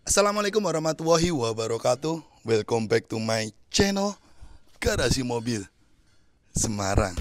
Assalamualaikum warahmatullahi wabarakatuh. Welcome back to my channel Garasi Mobil Semarang.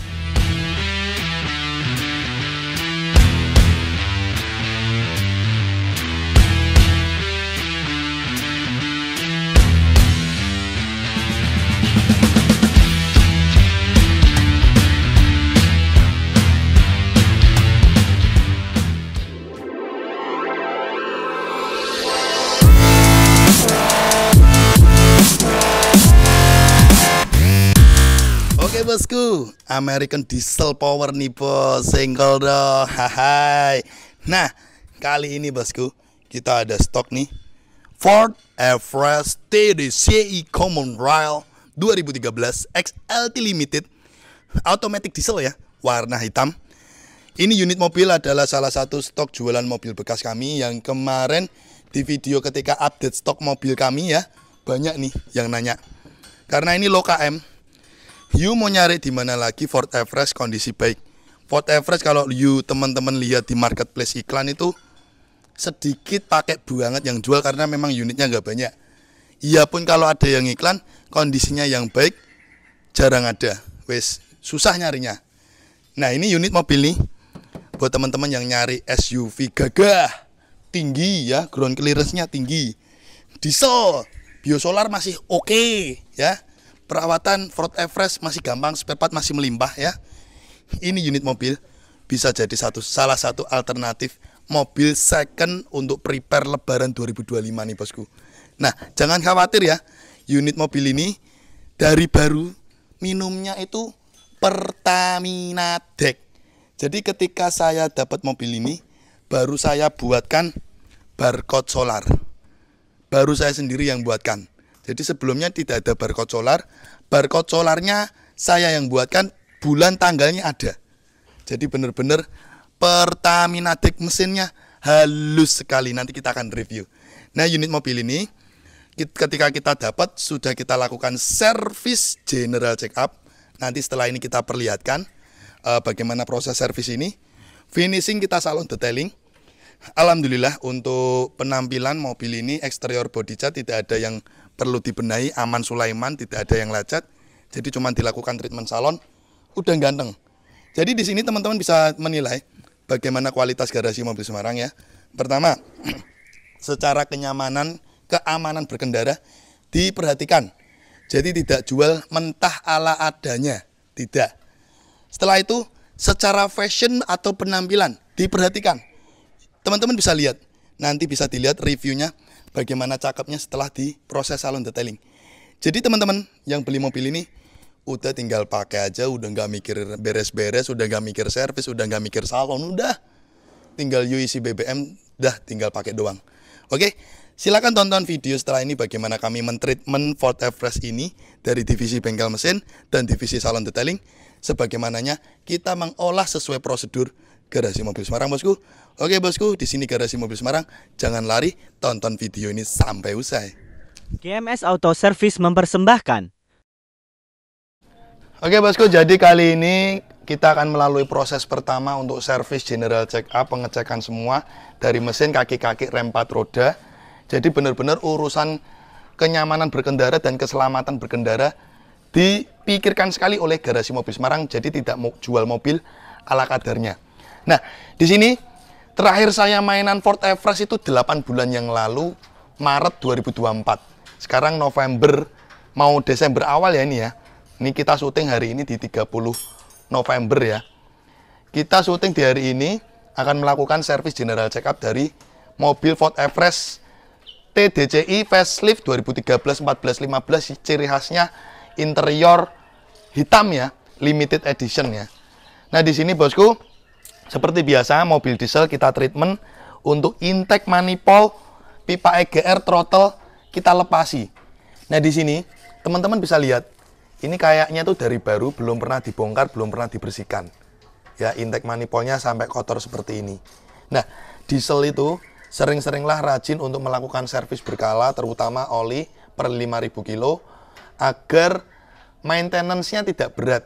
Oke bosku, American Diesel Power nih bos, single dong, hai. Nah, kali ini bosku, kita ada stok nih Ford Everest TDCi Common Rail 2013 XLT Limited Automatic Diesel ya, warna hitam. Ini unit mobil adalah salah satu stok jualan mobil bekas kami yang kemarin di video ketika update stok mobil kami ya, banyak nih yang nanya. Karena ini low KM, you mau nyari di mana lagi Ford Everest kondisi baik. Ford Everest kalau you teman-teman lihat di marketplace iklan itu sedikit pakai banget yang jual karena memang unitnya nggak banyak. Iya pun kalau ada yang iklan kondisinya yang baik jarang ada. Wes susah nyarinya. Nah ini unit mobil nih buat teman-teman yang nyari SUV gagah, tinggi ya, ground clearance-nya tinggi, diesel, biosolar masih oke ya. Perawatan Ford Everest masih gampang, spare part masih melimpah ya. Ini unit mobil bisa jadi salah satu alternatif mobil second untuk prepare lebaran 2025 nih bosku. Nah jangan khawatir ya, unit mobil ini dari baru minumnya itu Pertamina Deck. Jadi ketika saya dapat mobil ini baru saya buatkan barcode solar. Baru saya sendiri yang buatkan. Jadi sebelumnya tidak ada barcode solar. Barcode solarnya saya yang buatkan, bulan tanggalnya ada. Jadi benar-benar Pertamina Deck, mesinnya halus sekali. Nanti kita akan review. Nah unit mobil ini ketika kita dapat sudah kita lakukan servis general check up. Nanti setelah ini kita perlihatkan bagaimana proses servis ini. Finishing kita salon detailing. Alhamdulillah untuk penampilan mobil ini eksterior body cat tidak ada yang perlu dibenahi, aman Sulaiman, tidak ada yang lecet. Jadi cuma dilakukan treatment salon, udah ganteng. Jadi di sini teman-teman bisa menilai bagaimana kualitas garasi mobil Semarang ya. Pertama, secara kenyamanan, keamanan berkendara diperhatikan. Jadi tidak jual mentah ala adanya, tidak. Setelah itu, secara fashion atau penampilan diperhatikan. Teman-teman bisa lihat, nanti bisa dilihat reviewnya bagaimana cakepnya setelah diproses salon detailing. Jadi teman-teman yang beli mobil ini udah tinggal pakai aja, udah nggak mikir beres-beres, udah nggak mikir servis, udah nggak mikir salon, udah tinggal you isi BBM, udah tinggal pakai doang. Oke, silakan tonton video setelah ini bagaimana kami mentreatment Ford Everest ini dari divisi bengkel mesin dan divisi salon detailing, sebagaimananya kita mengolah sesuai prosedur garasi mobil Semarang bosku. Oke bosku, di sini garasi mobil Semarang. Jangan lari, tonton video ini sampai usai. GMS Auto Service mempersembahkan. Oke bosku, jadi kali ini kita akan melalui proses pertama untuk servis general check up, pengecekan semua dari mesin, kaki-kaki, rem 4 roda. Jadi benar-benar urusan kenyamanan berkendara dan keselamatan berkendara dipikirkan sekali oleh garasi mobil Semarang. Jadi tidak mau jual mobil ala kadarnya. Nah, di sini terakhir saya mainan Ford Everest itu 8 bulan yang lalu, Maret 2024. Sekarang November, mau Desember awal ya ini ya. Ini kita syuting hari ini di 30 November ya. Kita syuting di hari ini akan melakukan servis general check up dari mobil Ford Everest TDCi facelift 2013, 14, 15. Ciri khasnya interior hitam ya, limited edition ya. Nah di sini bosku, seperti biasa mobil diesel kita treatment untuk intake manifold, pipa EGR, throttle kita lepasi. Nah di sini teman-teman bisa lihat ini kayaknya tuh dari baru, belum pernah dibongkar, belum pernah dibersihkan. Ya intake manifoldnya sampai kotor seperti ini. Nah diesel itu sering-seringlah rajin untuk melakukan servis berkala, terutama oli per 5.000 kilo agar maintenance-nya tidak berat.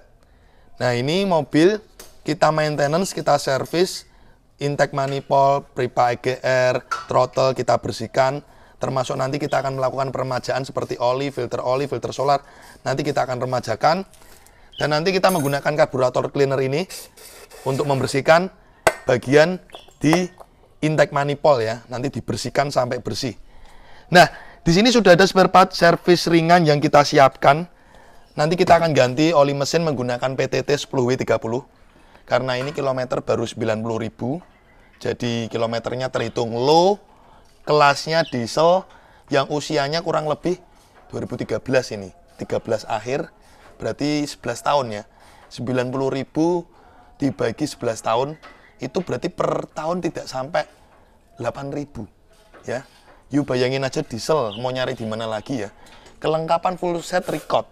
Nah ini mobil kita maintenance, kita servis, intake manifold, pipa EGR, throttle kita bersihkan, termasuk nanti kita akan melakukan peremajaan seperti oli, filter solar, nanti kita akan remajakan. Dan nanti kita menggunakan karburator cleaner ini untuk membersihkan bagian di intake manifold ya, nanti dibersihkan sampai bersih. Nah, di sini sudah ada spare part servis ringan yang kita siapkan. Nanti kita akan ganti oli mesin menggunakan PTT 10W30 karena ini kilometer baru 90.000. Jadi kilometernya terhitung low, kelasnya diesel yang usianya kurang lebih 2013 ini, 13 akhir. Berarti 11 tahun ya. 90.000 dibagi 11 tahun itu berarti per tahun tidak sampai 8.000 ya. You bayangin aja diesel mau nyari di mana lagi ya. Kelengkapan full set record.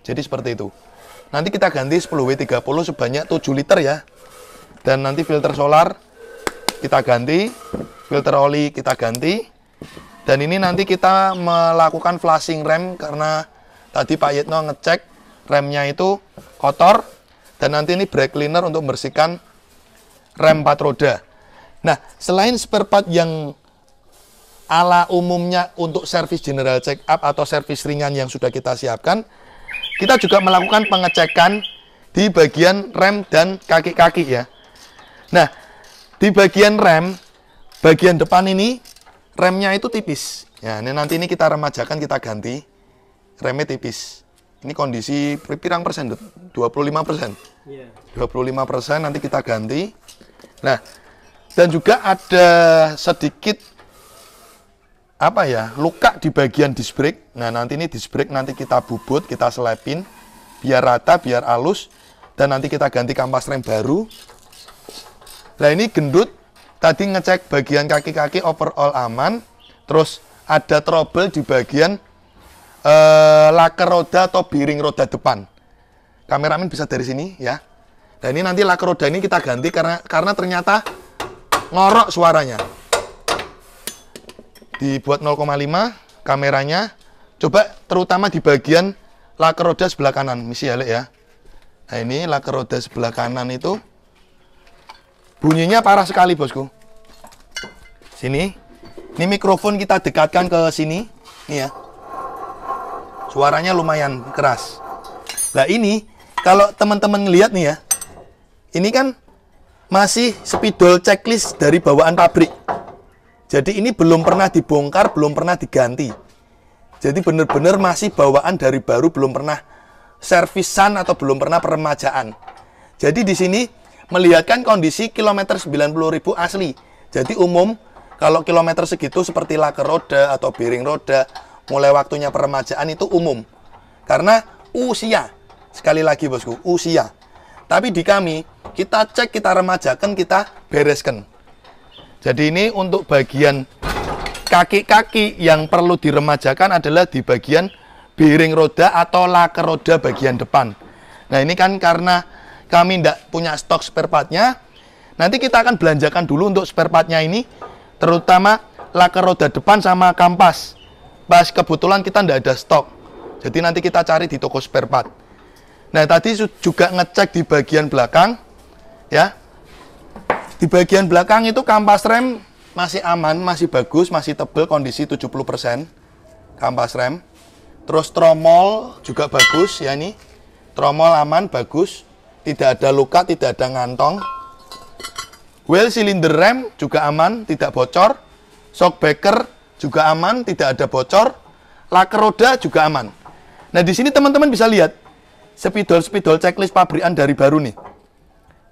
Jadi seperti itu. Nanti kita ganti 10W30 sebanyak 7 liter ya. Dan nanti filter solar kita ganti, filter oli kita ganti. Dan ini nanti kita melakukan flashing rem karena tadi Pak Yitno ngecek remnya itu kotor, dan nanti ini brake cleaner untuk membersihkan rem 4 roda. Nah, selain spare part yang ala umumnya untuk servis general check up atau servis ringan yang sudah kita siapkan, kita juga melakukan pengecekan di bagian rem dan kaki-kaki ya. Nah, di bagian rem, bagian depan ini remnya itu tipis. Ya, ini nanti ini kita remajakan, kita ganti. Remnya tipis. Ini kondisi pirang persen, 25%. Yeah. 25% nanti kita ganti. Nah, dan juga ada sedikit apa ya, luka di bagian disc brake. Nah, nanti ini disc brake nanti kita bubut, kita selepin biar rata, biar halus, dan nanti kita ganti kampas rem baru. Nah, ini gendut. Tadi ngecek bagian kaki-kaki overall aman. Terus ada trouble di bagian laker roda atau bearing roda depan. Kameramen bisa dari sini ya. Dan ini nanti laker roda ini kita ganti karena ternyata ngorok suaranya. Dibuat 0,5 kameranya. Coba terutama di bagian laker roda sebelah kanan. Misi ya, Lek ya. Nah, ini laker roda sebelah kanan itu bunyinya parah sekali, bosku. Sini. Ini mikrofon kita dekatkan ke sini. Nih ya. Suaranya lumayan keras. Nah, ini kalau teman-teman lihat nih ya, ini kan masih spidol checklist dari bawaan pabrik. Jadi ini belum pernah dibongkar, belum pernah diganti. Jadi benar-benar masih bawaan dari baru, belum pernah servisan atau belum pernah peremajaan. Jadi di sini melihatkan kondisi kilometer 90.000 asli. Jadi umum kalau kilometer segitu seperti laker roda atau bearing roda, mulai waktunya peremajaan itu umum. Karena usia. Sekali lagi bosku, usia. Tapi di kami, kita cek, kita remajakan, kita bereskan. Jadi ini untuk bagian kaki-kaki yang perlu diremajakan adalah di bagian bearing roda atau laker roda bagian depan. Nah, ini kan karena kami tidak punya stok spare partnya, nanti kita akan belanjakan dulu untuk spare partnya ini, terutama laker roda depan sama kampas. Pas kebetulan kita tidak ada stok, jadi nanti kita cari di toko spare part. Nah, tadi juga ngecek di bagian belakang ya. Di bagian belakang itu kampas rem masih aman, masih bagus, masih tebal, kondisi 70% kampas rem. Terus tromol juga bagus ya, ini tromol aman, bagus, tidak ada luka, tidak ada ngantong. Well cylinder rem juga aman, tidak bocor. Shock breaker juga aman, tidak ada bocor. Laker roda juga aman. Nah, di sini teman-teman bisa lihat spidol-spidol checklist pabrikan dari baru nih.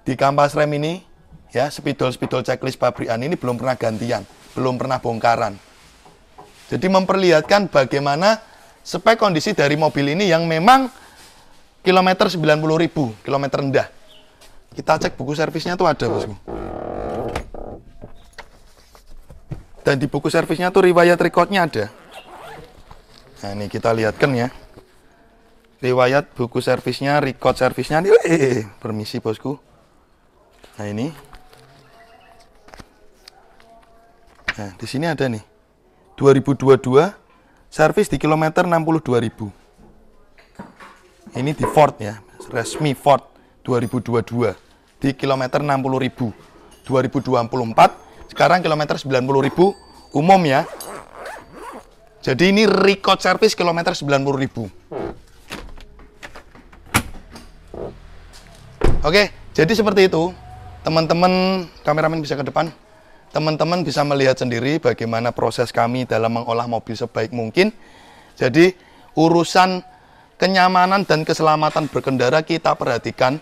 Di kampas rem ini ya, spidol-spidol checklist pabrikan ini belum pernah gantian, belum pernah bongkaran. Jadi memperlihatkan bagaimana spek kondisi dari mobil ini yang memang kilometer 90.000, kilometer rendah. Kita cek buku servisnya tuh ada, bosku. Dan di buku servisnya tuh riwayat recordnya ada. Nah, ini kita lihatkan ya. Riwayat buku servisnya, record servisnya. Permisi, bosku. Nah, ini. Nah, di sini ada nih. 2022, servis di kilometer 62.000. Ini di Ford ya, resmi Ford 2022 di kilometer 60.000. 2024 sekarang kilometer 90.000 umum ya. Jadi ini record service kilometer 90.000. Oke, jadi seperti itu. Teman-teman, kameramen bisa ke depan. Teman-teman bisa melihat sendiri bagaimana proses kami dalam mengolah mobil sebaik mungkin. Jadi urusan kenyamanan dan keselamatan berkendara kita perhatikan.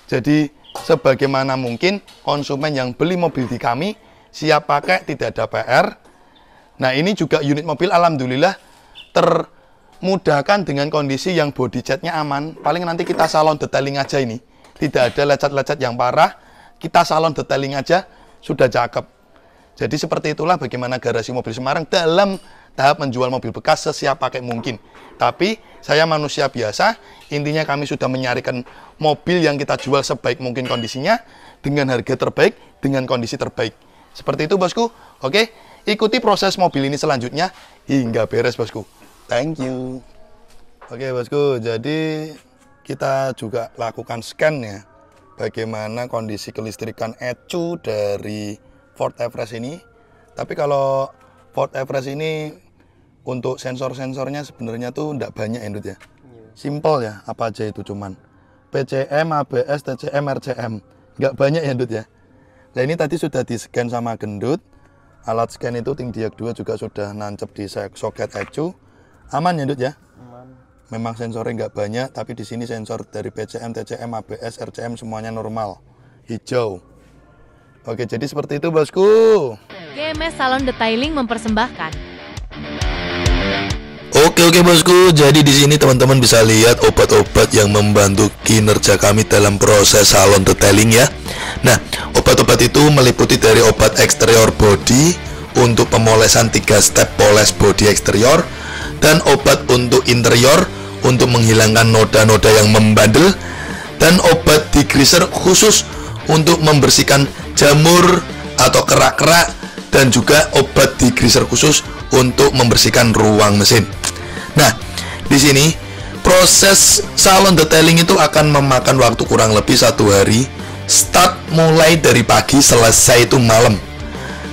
Jadi sebagaimana mungkin konsumen yang beli mobil di kami siap pakai, tidak ada PR. Nah, ini juga unit mobil alhamdulillah termudahkan dengan kondisi yang body catnya aman. Paling nanti kita salon detailing aja ini. Tidak ada lecet-lecet yang parah. Kita salon detailing aja sudah cakep. Jadi seperti itulah bagaimana garasi mobil Semarang dalam tahap menjual mobil bekas sesiap pakai mungkin. Tapi saya manusia biasa, intinya kami sudah menyarikan mobil yang kita jual sebaik mungkin kondisinya, dengan harga terbaik, dengan kondisi terbaik. Seperti itu bosku. Oke, ikuti proses mobil ini selanjutnya hingga beres bosku. Thank you. Oke bosku, jadi kita juga lakukan scan ya, bagaimana kondisi kelistrikan ECU dari Ford Everest ini. Tapi kalau Ford Everest ini untuk sensor-sensornya sebenarnya tuh enggak banyak ya, Ndut ya. Simple ya, apa aja itu cuman PCM, ABS, TCM, RCM. Enggak banyak ya, Ndut ya. Nah, ini tadi sudah di-scan sama Gendut. Alat scan itu Tingdiak 2 juga sudah nancep di soket ECU. Aman ya, Ndut ya? Aman. Memang sensornya nggak banyak, tapi di sini sensor dari PCM, TCM, ABS, RCM semuanya normal, hijau. Oke, jadi seperti itu bosku. GMS Salon Detailing mempersembahkan. Oke bosku, jadi di sini teman-teman bisa lihat obat-obat yang membantu kinerja kami dalam proses salon detailing ya. Nah, obat-obat itu meliputi dari obat eksterior body untuk pemolesan 3 step poles body eksterior, dan obat untuk interior untuk menghilangkan noda-noda yang membandel, dan obat degreaser khusus untuk membersihkan jamur atau kerak-kerak, dan juga obat degreaser khusus untuk membersihkan ruang mesin. Nah, di sini proses salon detailing itu akan memakan waktu kurang lebih 1 hari, start mulai dari pagi selesai itu malam.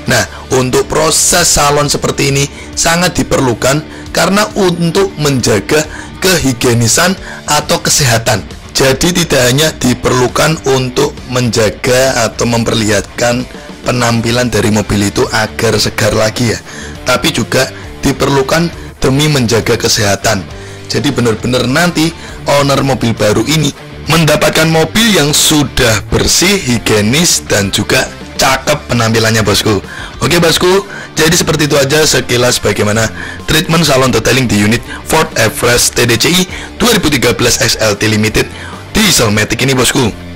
Nah, untuk proses salon seperti ini sangat diperlukan karena untuk menjaga kehigienisan atau kesehatan. Jadi tidak hanya diperlukan untuk menjaga atau memperlihatkan penampilan dari mobil itu agar segar lagi ya, tapi juga diperlukan demi menjaga kesehatan. Jadi benar-benar nanti owner mobil baru ini mendapatkan mobil yang sudah bersih, higienis, dan juga cakep penampilannya bosku. Oke bosku, jadi seperti itu aja sekilas bagaimana treatment salon detailing di unit Ford Everest TDCi 2013 XLT Limited Dieselmatic ini bosku.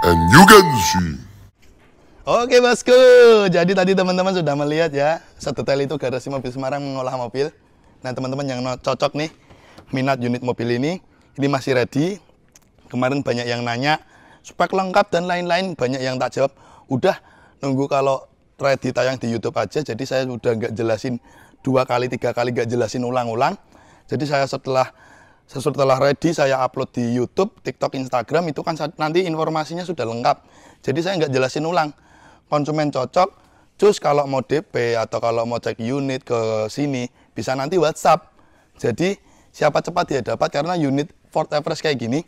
And you can see. Oke bosku, jadi tadi teman-teman sudah melihat ya, sedetail itu garasi mobil Semarang mengolah mobil. Nah teman-teman yang cocok nih, minat unit mobil ini masih ready. Kemarin banyak yang nanya, spek lengkap dan lain-lain, banyak yang tak jawab. Udah nunggu kalau ready tayang di YouTube aja, jadi saya udah nggak jelasin 2 kali, 3 kali, nggak jelasin ulang-ulang. Jadi saya setelah ready saya upload di YouTube, TikTok, Instagram, itu kan nanti informasinya sudah lengkap. Jadi saya nggak jelasin ulang. Konsumen cocok, cus kalau mau DP atau kalau mau cek unit ke sini, bisa nanti WhatsApp. Jadi siapa cepat dia dapat, karena unit Ford Everest kayak gini.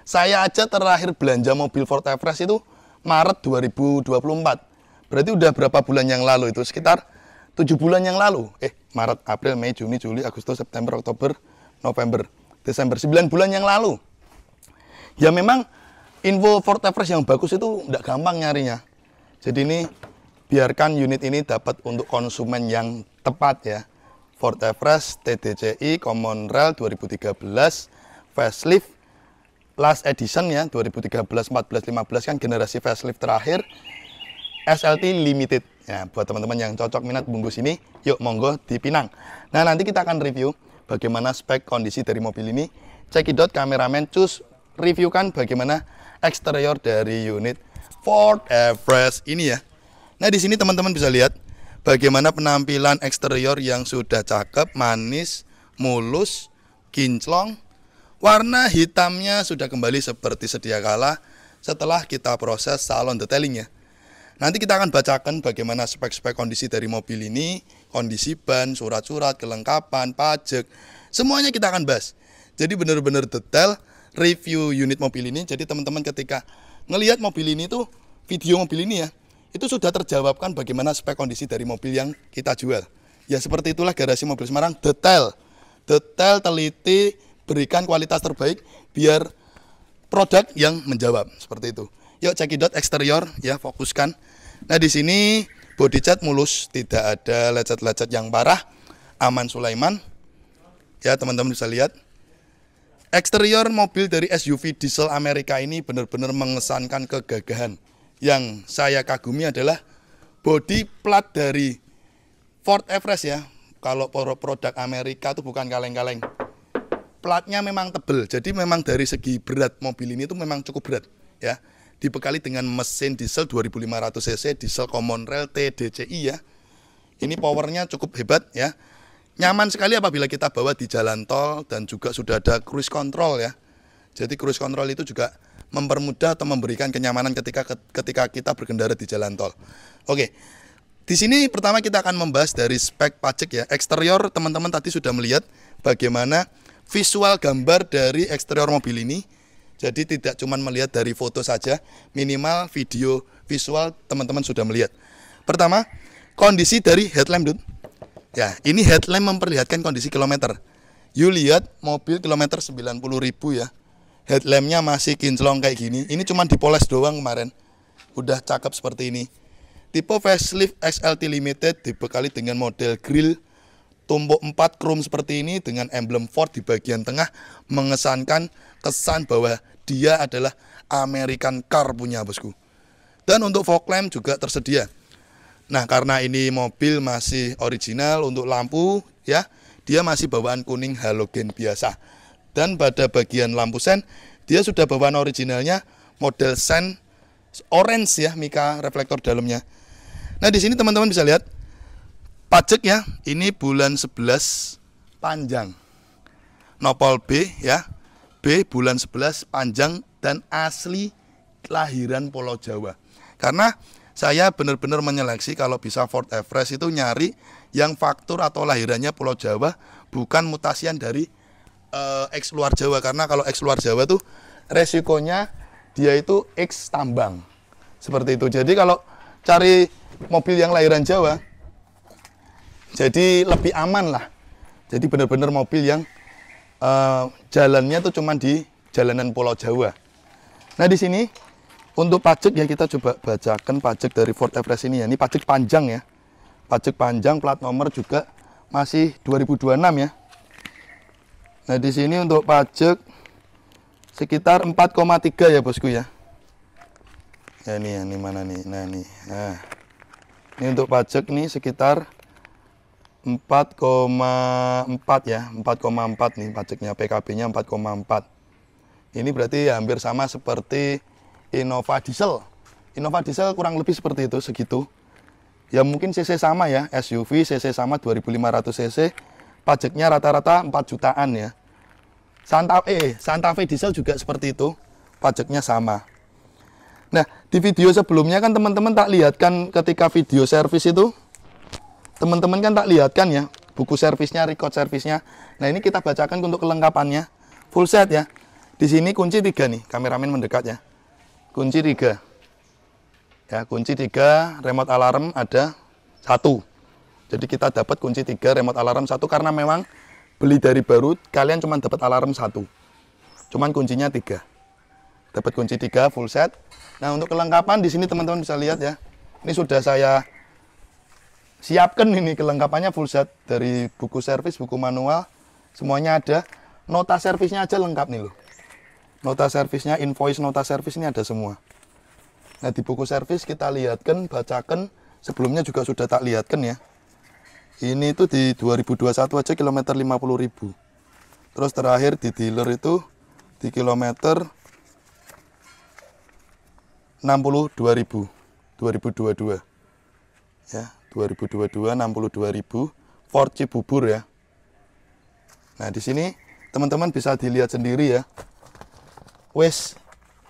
Saya aja terakhir belanja mobil Ford Everest itu Maret 2024. Berarti udah berapa bulan yang lalu itu? Sekitar 7 bulan yang lalu. Maret, April, Mei, Juni, Juli, Agustus, September, Oktober, November, Desember, 9 bulan yang lalu. Ya memang info Ford Everest yang bagus itu nggak gampang nyarinya. Jadi ini biarkan unit ini dapat untuk konsumen yang tepat ya. Ford Everest TDCi Common Rail 2013 facelift last edition ya, 2013, 14, 15 kan generasi facelift terakhir, SLT Limited. Ya, buat teman-teman yang cocok minat bungkus ini, yuk monggo dipinang. Nah, nanti kita akan review bagaimana spek kondisi dari mobil ini. Cekidot kameramen cus reviewkan bagaimana eksterior dari unit Ford Everest ini ya. Nah, di sini teman-teman bisa lihat bagaimana penampilan eksterior yang sudah cakep, manis, mulus, kinclong. Warna hitamnya sudah kembali seperti sedia kala setelah kita proses salon detailingnya. Nanti kita akan bacakan bagaimana spek-spek kondisi dari mobil ini, kondisi ban, surat-surat, kelengkapan, pajak, semuanya kita akan bahas. Jadi benar-benar detail review unit mobil ini. Jadi teman-teman ketika ngelihat mobil ini tuh, video mobil ini ya, itu sudah terjawabkan bagaimana spek kondisi dari mobil yang kita jual. Ya seperti itulah Garasi Mobil Semarang, detail, teliti, berikan kualitas terbaik biar produk yang menjawab, seperti itu. Yuk cekidot eksterior ya, fokuskan. Nah di sini body cat mulus, tidak ada lecet-lecet yang parah, aman Sulaiman. Ya teman-teman bisa lihat. Eksterior mobil dari SUV diesel Amerika ini benar-benar mengesankan kegagahan. Yang saya kagumi adalah body plat dari Ford Everest ya. Kalau produk Amerika itu bukan kaleng-kaleng. Platnya memang tebel, jadi memang dari segi berat mobil ini itu memang cukup berat ya. Dibekali dengan mesin diesel 2500 cc, diesel common rail TDCi ya. Ini powernya cukup hebat ya. Nyaman sekali apabila kita bawa di jalan tol dan juga sudah ada cruise control ya. Jadi cruise control itu juga mempermudah atau memberikan kenyamanan ketika kita berkendara di jalan tol. Oke. Di sini pertama kita akan membahas dari spek pajak ya. Eksterior teman-teman tadi sudah melihat bagaimana visual gambar dari eksterior mobil ini. Jadi tidak cuma melihat dari foto saja, minimal video visual teman-teman sudah melihat. Pertama, kondisi dari headlamp, Dut. Ya, ini headlamp memperlihatkan kondisi kilometer. You lihat mobil kilometer 90.000 ya. Headlampnya masih kinclong kayak gini. Ini cuma dipoles doang kemarin. Udah cakep seperti ini. Tipe facelift XLT Limited dibekali dengan model grill tumpuk 4 chrome seperti ini dengan emblem Ford di bagian tengah, mengesankan kesan bahwa dia adalah American car punya bosku. Dan untuk fog lamp juga tersedia. Nah, karena ini mobil masih original untuk lampu ya, dia masih bawaan kuning halogen biasa. Dan pada bagian lampu sen, dia sudah bawaan originalnya model sen orange ya, mika reflektor dalamnya. Nah, di sini teman-teman bisa lihat pajak ya, ini bulan 11 panjang. Nopol B ya. B bulan 11 panjang dan asli kelahiran Pulau Jawa. Karena saya benar-benar menyeleksi kalau bisa Ford Everest itu nyari yang faktur atau lahirannya Pulau Jawa, bukan mutasian dari X luar Jawa. Karena kalau X luar Jawa tuh resikonya dia itu X tambang. Seperti itu. Jadi kalau cari mobil yang lahiran Jawa, jadi lebih aman lah. Jadi benar-benar mobil yang jalannya tuh cuma di jalanan Pulau Jawa. Nah di sini untuk pajak ya, kita coba bacakan pajak dari Ford Everest ini ya. Ini pajak panjang ya. Pajak panjang, plat nomor juga masih 2026 ya. Nah di sini untuk pajak sekitar 4,3 ya bosku ya. Ya ini mana nih? Nah ini. Nah ini untuk pajak nih sekitar 4,4 ya, 4,4 nih pajaknya, PKB-nya 4,4. Ini berarti hampir sama seperti Innova Diesel. Innova Diesel kurang lebih seperti itu, segitu. Ya mungkin CC sama ya, SUV CC sama 2500 cc, pajaknya rata-rata 4 jutaan ya. Santa Fe Diesel juga seperti itu, pajaknya sama. Nah, di video sebelumnya kan teman-teman tak lihatkan ketika video servis itu, teman-teman kan tak lihatkan ya, buku servisnya, record servisnya. Nah, ini kita bacakan untuk kelengkapannya. Full set ya. Di sini kunci 3 nih, kameramen mendekat ya. Kunci 3. Ya, kunci 3, remote alarm ada 1. Jadi kita dapat kunci 3, remote alarm 1 karena memang beli dari baru kalian cuma dapat alarm 1. Cuman kuncinya 3. Dapat kunci 3 full set. Nah, untuk kelengkapan di sini teman-teman bisa lihat ya. Ini sudah saya siapkan, ini kelengkapannya full set dari buku servis, buku manual, semuanya ada. Nota servisnya aja lengkap nih loh. Nota servisnya, invoice nota servis ini ada semua. Nah, di buku servis kita lihatkan, bacakan, sebelumnya juga sudah tak lihatkan ya. Ini tuh di 2021 aja kilometer 50.000. Terus terakhir di dealer itu di kilometer 62.000 2022. Ya, 2022 62.000 Ford Cibubur ya. Nah, di sini teman-teman bisa dilihat sendiri ya. Wes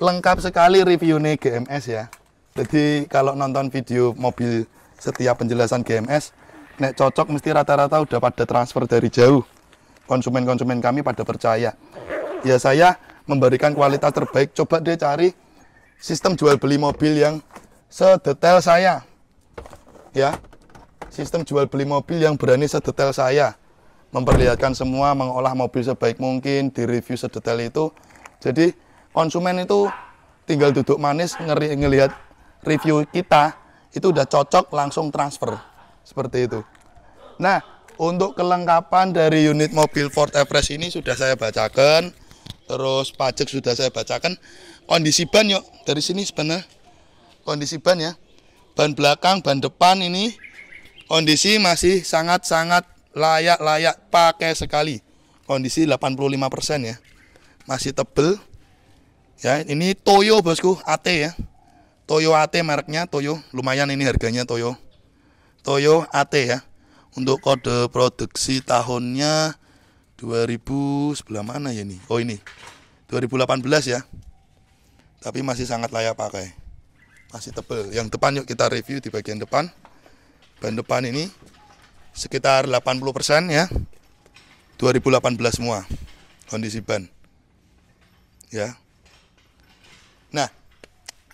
lengkap sekali reviewnya GMS ya. Jadi kalau nonton video mobil setiap penjelasan GMS, nek cocok mesti rata-rata udah pada transfer dari jauh. Konsumen-konsumen kami pada percaya. Ya saya memberikan kualitas terbaik. Coba deh cari sistem jual beli mobil yang sedetail saya. Ya. Sistem jual beli mobil yang berani sedetail saya. Memperlihatkan semua, mengolah mobil sebaik mungkin, direview sedetail itu. Jadi konsumen itu tinggal duduk manis ngelihat review kita, itu udah cocok langsung transfer. Seperti itu. Nah, untuk kelengkapan dari unit mobil Ford Everest ini sudah saya bacakan. Terus pajak sudah saya bacakan. Kondisi ban yuk, dari sini sebenarnya. Kondisi ban ya. Ban belakang, ban depan ini kondisi masih sangat-sangat layak pakai sekali. Kondisi 85% ya. Masih tebel. Ya, ini Toyo bosku, AT ya. Toyo AT mereknya Toyo, lumayan ini harganya Toyo. Toyo AT ya. Untuk kode produksi tahunnya 2000 sebelah mana ya ini? Oh ini. 2018 ya. Tapi masih sangat layak pakai. Masih tebel. Yang depan yuk kita review di bagian depan. Ban depan ini sekitar 80% ya. 2018 semua kondisi ban. Ya. Nah,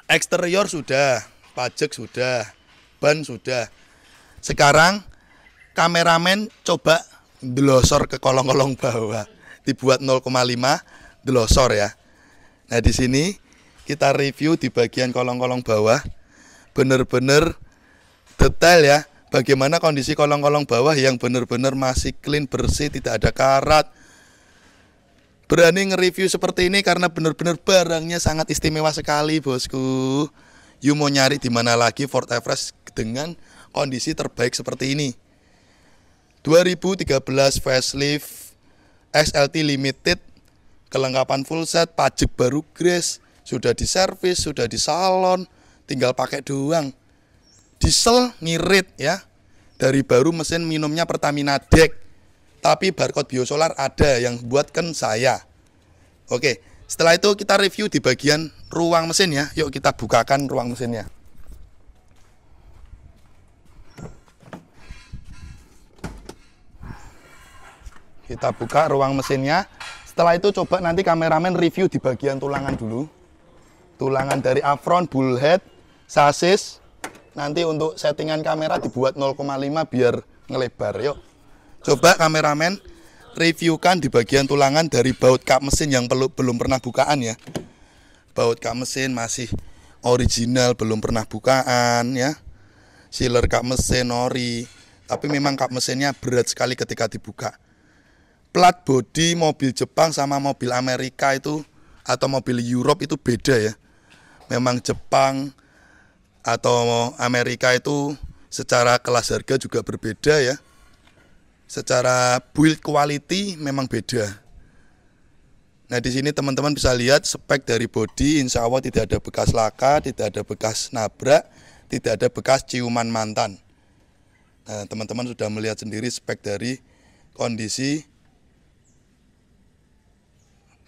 eksterior sudah, pajak sudah, ban sudah. Sekarang kameramen coba delosor ke kolong-kolong bawah. Dibuat 0,5 delosor ya. Nah, di sini kita review di bagian kolong-kolong bawah. Bener-bener detail ya. Bagaimana kondisi kolong-kolong bawah yang benar-benar masih clean, bersih, tidak ada karat. Berani nge-review seperti ini karena benar-benar barangnya sangat istimewa sekali bosku. You mau nyari di mana lagi Ford Everest dengan kondisi terbaik seperti ini. 2013 facelift, XLT limited, kelengkapan full set, pajak baru grace, sudah diservis, sudah di salon, tinggal pakai doang. Diesel ngirit ya. Dari baru mesin minumnya Pertamina Deck. Tapi barcode biosolar ada yang buatkan saya. Oke, setelah itu kita review di bagian ruang mesin ya. Yuk kita bukakan ruang mesinnya. Kita buka ruang mesinnya. Setelah itu coba nanti kameramen review di bagian tulangan dulu. Tulangan dari apron, bullhead, sasis. Nanti untuk settingan kamera dibuat 0,5 biar ngelebar. Yuk. Coba kameramen reviewkan di bagian tulangan dari baut kap mesin yang belum pernah bukaan ya. Baut kap mesin masih original, belum pernah bukaan ya. Sealer kap mesin ori. Tapi memang kap mesinnya berat sekali ketika dibuka. Plat bodi mobil Jepang sama mobil Amerika itu atau mobil Europe itu beda ya. Memang Jepang atau Amerika itu secara kelas harga juga berbeda ya. Secara build quality memang beda. Nah di sini teman-teman bisa lihat spek dari bodi, insya Allah tidak ada bekas laka, tidak ada bekas nabrak, tidak ada bekas ciuman mantan. Nah teman-teman sudah melihat sendiri spek dari kondisi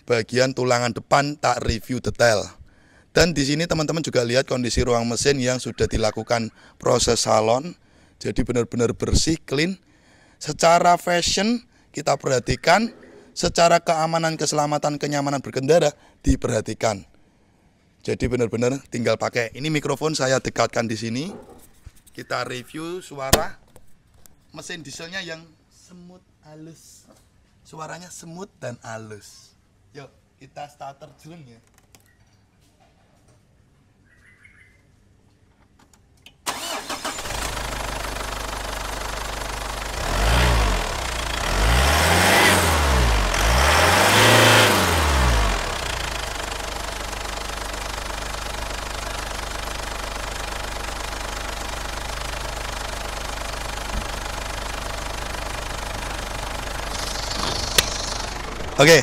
bagian tulangan depan tak review detail. Dan di sini teman-teman juga lihat kondisi ruang mesin yang sudah dilakukan proses salon, jadi benar-benar bersih, clean. Secara fashion kita perhatikan, secara keamanan, keselamatan, kenyamanan berkendara diperhatikan. Jadi benar-benar tinggal pakai. Ini mikrofon saya dekatkan di sini. Kita review suara mesin dieselnya yang semut halus. Suaranya semut dan halus. Yuk kita starter dulu ya. Oke,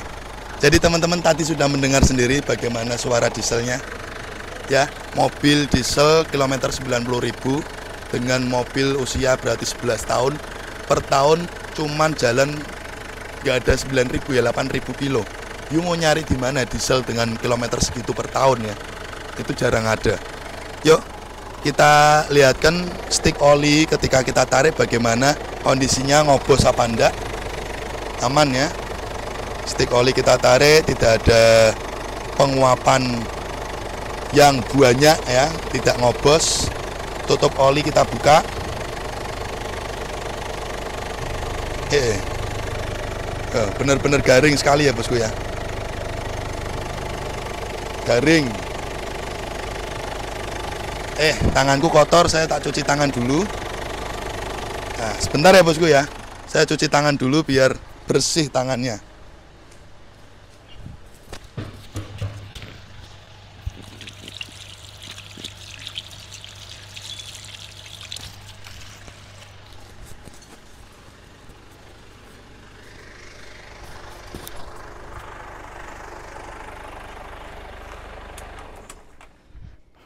jadi teman-teman tadi sudah mendengar sendiri bagaimana suara dieselnya. Ya, mobil diesel kilometer 90.000 dengan mobil usia berarti 11 tahun. Per tahun cuman jalan nggak ada 9.000 ya, 8.000 kilo. You mau nyari di mana diesel dengan kilometer segitu per tahun ya? Itu jarang ada. Yuk, kita lihatkan stick oli ketika kita tarik bagaimana kondisinya, ngobos apa enggak. Aman ya. Stick oli kita tarik, tidak ada penguapan yang banyak ya, tidak ngobos. Tutup oli kita buka. Benar-benar garing sekali ya bosku ya. Garing. Tanganku kotor, saya tak cuci tangan dulu. Nah, sebentar ya bosku ya. Saya cuci tangan dulu biar bersih tangannya.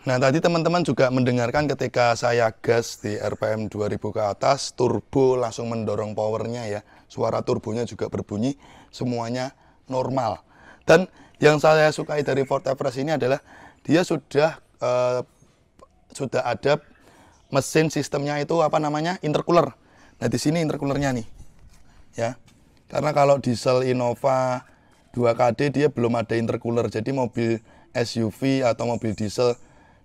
Nah, tadi teman-teman juga mendengarkan ketika saya gas di RPM 2000 ke atas, turbo langsung mendorong powernya ya. Suara turbonya juga berbunyi, semuanya normal. Dan yang saya sukai dari Ford Everest ini adalah dia sudah ada mesin sistemnya itu apa namanya? Intercooler. Nah, di sini intercoolernya nih. Ya. Karena kalau diesel Innova 2KD dia belum ada intercooler. Jadi mobil SUV atau mobil diesel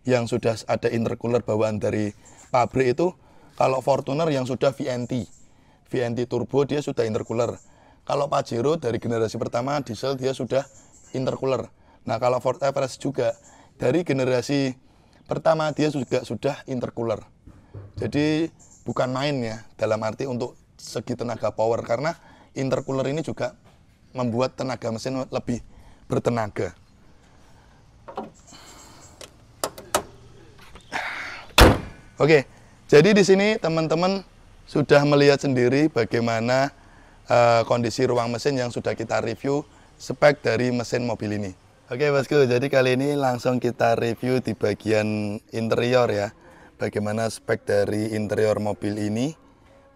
yang sudah ada intercooler bawaan dari pabrik itu, kalau Fortuner yang sudah VNT turbo dia sudah intercooler. Kalau Pajero dari generasi pertama diesel dia sudah intercooler. Nah, kalau Ford Everest juga dari generasi pertama dia juga sudah intercooler. Jadi bukan main ya dalam arti untuk segi tenaga power, karena intercooler ini juga membuat tenaga mesin lebih bertenaga. Oke, jadi di sini teman-teman sudah melihat sendiri bagaimana kondisi ruang mesin yang sudah kita review spek dari mesin mobil ini. Oke bosku, jadi kali ini langsung kita review di bagian interior ya. Bagaimana spek dari interior mobil ini,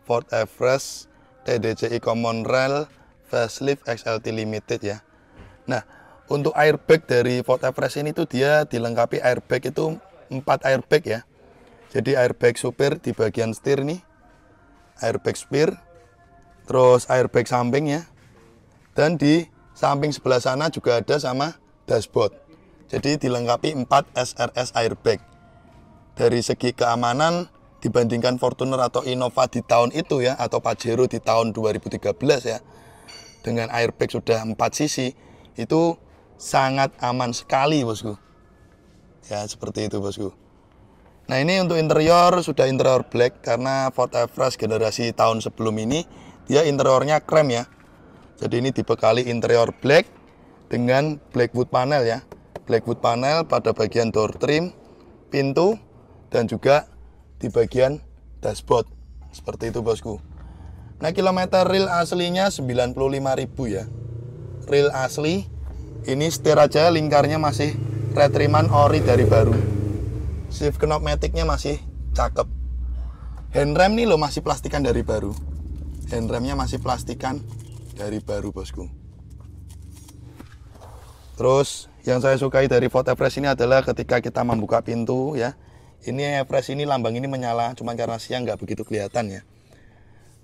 Ford Everest TDCi Common Rail Facelift XLT Limited ya. Nah, untuk airbag dari Ford Everest ini tuh dia dilengkapi airbag itu 4 airbag ya. Jadi airbag supir di bagian setir nih, airbag supir, terus airbag samping ya, dan di samping sebelah sana juga ada sama dashboard. Jadi dilengkapi 4 SRS airbag. Dari segi keamanan dibandingkan Fortuner atau Innova di tahun itu ya, atau Pajero di tahun 2013 ya, dengan airbag sudah 4 sisi, itu sangat aman sekali bosku. Ya seperti itu bosku. Nah, ini untuk interior sudah interior black, karena Ford Everest generasi tahun sebelum ini dia interiornya krem ya. Jadi ini dibekali interior black dengan black wood panel ya. Black wood panel pada bagian door trim, pintu, dan juga di bagian dashboard. Seperti itu bosku. Nah, kilometer real aslinya 95.000 ya. Real asli. Ini setir aja lingkarnya masih retriman ori dari baru. Shift knob matic-nya masih cakep. Handrem nih loh masih plastikan dari baru. Handremnya masih plastikan dari baru bosku. Terus yang saya sukai dari Ford Everest ini adalah ketika kita membuka pintu ya. Ini Everest ini lambang ini menyala, cuma karena siang nggak begitu kelihatan ya.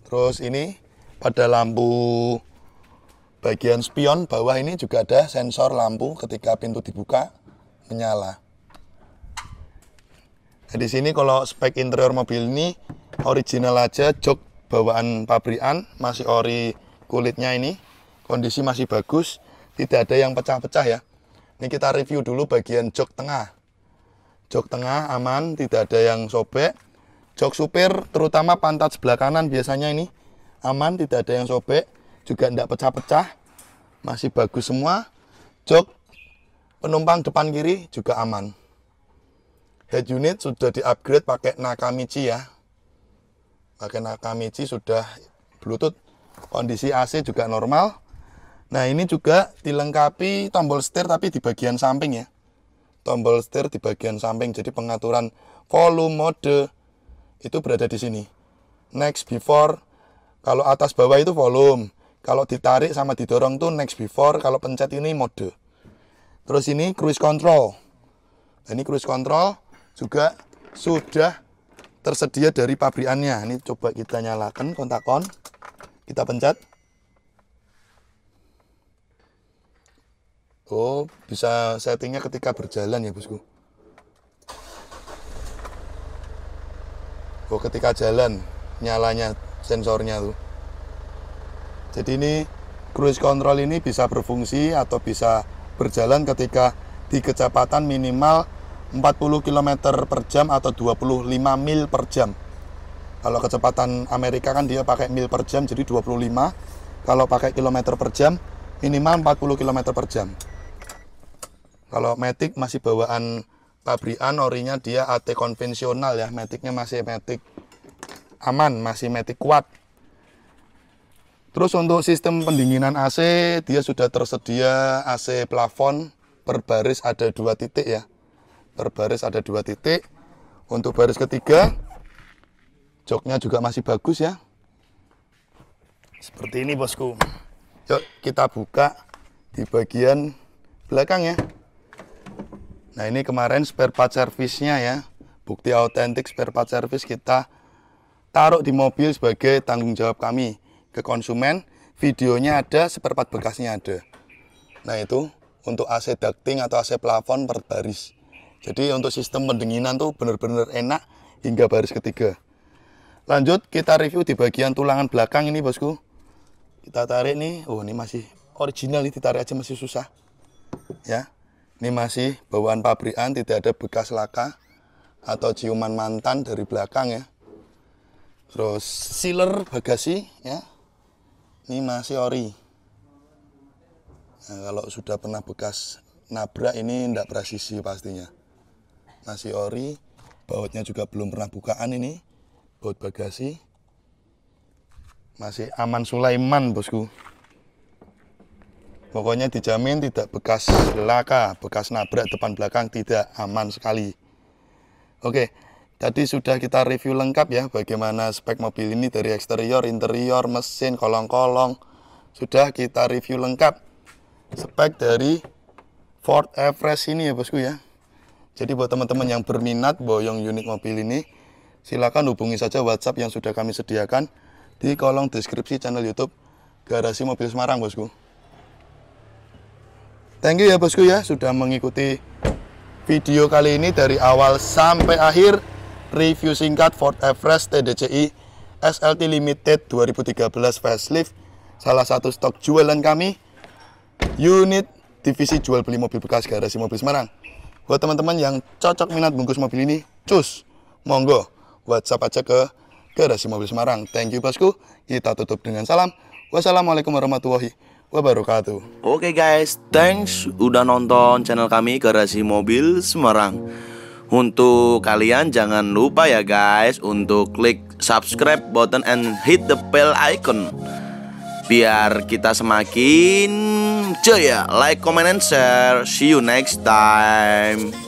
Terus ini pada lampu bagian spion bawah ini juga ada sensor lampu ketika pintu dibuka menyala. Nah, di sini kalau spek interior mobil ini original aja, jok bawaan pabrikan, masih ori kulitnya ini, kondisi masih bagus, tidak ada yang pecah-pecah ya. Ini kita review dulu bagian jok tengah. Jok tengah aman, tidak ada yang sobek. Jok supir terutama pantat sebelah kanan biasanya ini aman, tidak ada yang sobek, juga tidak pecah-pecah, masih bagus semua. Jok penumpang depan kiri juga aman. Head unit sudah di-upgrade pakai Nakamichi ya. Pakai Nakamichi sudah Bluetooth. Kondisi AC juga normal. Nah, ini juga dilengkapi tombol setir tapi di bagian samping ya. Tombol setir di bagian samping. Jadi pengaturan volume, mode itu berada di sini. Next, before. Kalau atas bawah itu volume. Kalau ditarik sama didorong tuh next, before. Kalau pencet ini mode. Terus ini cruise control. Nah, ini cruise control juga sudah tersedia dari pabrikannya. Ini coba kita nyalakan kontak on. Kita pencet. Oh, bisa settingnya ketika berjalan ya bosku. Oh, ketika jalan nyalanya sensornya tuh. Jadi ini cruise control ini bisa berfungsi atau bisa berjalan ketika di kecepatan minimal 40 km per jam atau 25 mil per jam. Kalau kecepatan Amerika kan dia pakai mil per jam, jadi 25. Kalau pakai kilometer per jam minimal 40 km per jam. Kalau Matic masih bawaan pabrikan, orinya dia AT konvensional ya. Maticnya masih Matic aman, masih Matic kuat. Terus untuk sistem pendinginan AC, dia sudah tersedia AC plafon per baris ada 2 titik ya. Per baris ada 2 titik. Untuk baris ketiga, joknya juga masih bagus ya. Seperti ini bosku. Yuk kita buka di bagian belakang ya. Nah, ini kemarin spare part service-nya ya. Bukti autentik spare part service kita taruh di mobil sebagai tanggung jawab kami ke konsumen. Videonya ada, spare part bekasnya ada. Nah, itu untuk AC ducting atau AC plafon per baris. Jadi untuk sistem pendinginan tuh benar-benar enak hingga baris ketiga. Lanjut kita review di bagian tulangan belakang ini bosku. Kita tarik nih. Oh, ini masih original nih, ditarik aja masih susah. Ya. Ini masih bawaan pabrikan, tidak ada bekas laka atau ciuman mantan dari belakang ya. Terus sealer bagasi ya. Ini masih ori. Nah, kalau sudah pernah bekas nabrak ini tidak presisi pastinya. Masih ori. Bautnya juga belum pernah bukaan ini. Baut bagasi. Masih aman Sulaiman bosku. Pokoknya dijamin tidak bekas laka, bekas nabrak depan belakang, tidak, aman sekali. Oke, tadi sudah kita review lengkap ya bagaimana spek mobil ini dari eksterior, interior, mesin, kolong-kolong. Sudah kita review lengkap spek dari Ford Everest ini ya bosku ya. Jadi buat teman-teman yang berminat boyong unit mobil ini, silakan hubungi saja WhatsApp yang sudah kami sediakan di kolom deskripsi channel YouTube Garasi Mobil Semarang bosku. Thank you ya bosku ya sudah mengikuti video kali ini dari awal sampai akhir. Review singkat Ford Everest TDCi SLT Limited 2013 facelift, salah satu stok jualan kami, unit divisi jual beli mobil bekas Garasi Mobil Semarang. Buat teman-teman yang cocok minat bungkus mobil ini, cus, monggo WhatsApp aja ke Garasi Mobil Semarang. Thank you bosku. Kita tutup dengan salam. Wassalamualaikum warahmatullahi wabarakatuh. Oke guys, thanks udah nonton channel kami Garasi Mobil Semarang. Untuk kalian jangan lupa ya guys untuk klik subscribe button and hit the bell icon biar kita semakin jaya. Like, comment, and share. See you next time.